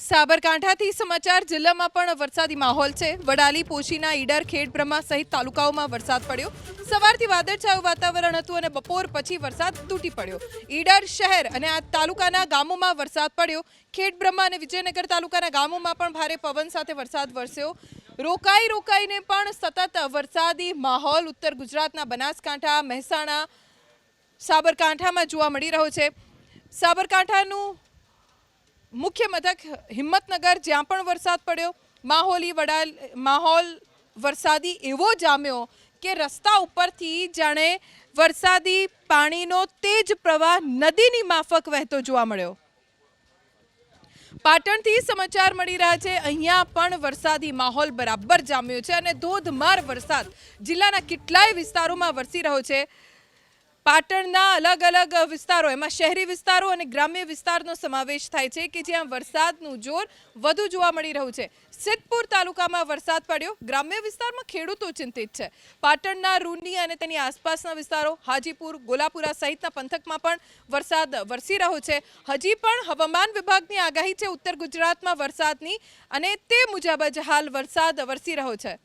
સાબરકાંઠાથી સમાચાર જિલ્લામાં પણ વરસાદી માહોલ છે। વડાલી, પોશીના, ઈડર, ખેડબ્રહ્મા સહિત તાલુકાઓમાં વરસાદ પડ્યો। સવારથી વાદળછાયું વાતાવરણ હતું અને બપોર પછી વરસાદ તૂટી પડ્યો। ઈડર શહેર અને આ તાલુકાના ગામોમાં વરસાદ પડ્યો। ખેડબ્રહ્મા અને વિજયનગર તાલુકાના ગામોમાં પણ ભારે પવન સાથે વરસાદ વરસ્યો। રોકાઈને પણ સતત વરસાદી માહોલ ઉત્તર ગુજરાતના બનાસકાંઠા, મહેસાણા, સાબરકાંઠામાં જોવા મળી રહ્યો છે। સાબરકાંઠાનું મુખ્ય મથક હિંમતનગર, જ્યાં પણ વરસાદ પડ્યો, માહોલ વરસાદી એવો જામ્યો કે રસ્તા ઉપરથી જાણે વરસાદી પાણીનો તેજ પ્રવાહ નદીની માફક વહેતો જોવા મળ્યો। પાટણથી સમાચાર મળી રહ્યા છે, અહીંયા પણ વરસાદી માહોલ બરાબર જામ્યો છે અને ધોધમાર વરસાદ જિલ્લાના કેટલાય વિસ્તારોમાં વરસી રહ્યો છે। પાટણના અલગ અલગ વિસ્તારો, એમાં શહેરી વિસ્તારો અને ગ્રામ્ય વિસ્તારનો સમાવેશ થાય છે કે જ્યાં વરસાદનું જોર વધુ જોવા મળી રહ્યું છે। સિદ્ધપુર તાલુકામાં વરસાદ પડ્યો, ગ્રામ્ય વિસ્તારમાં ખેડૂતો ચિંતિત છે। પાટણના રૂની અને તેની આસપાસના વિસ્તારો, હાજીપુર, ગોલાપુરા સહિતના પંથકમાં પણ વરસાદ વરસી રહ્યો છે। હજી પણ હવામાન વિભાગની આગાહી છે ઉત્તર ગુજરાતમાં વરસાદની, અને તે મુજબ જ હાલ વરસાદ વરસી રહ્યો છે।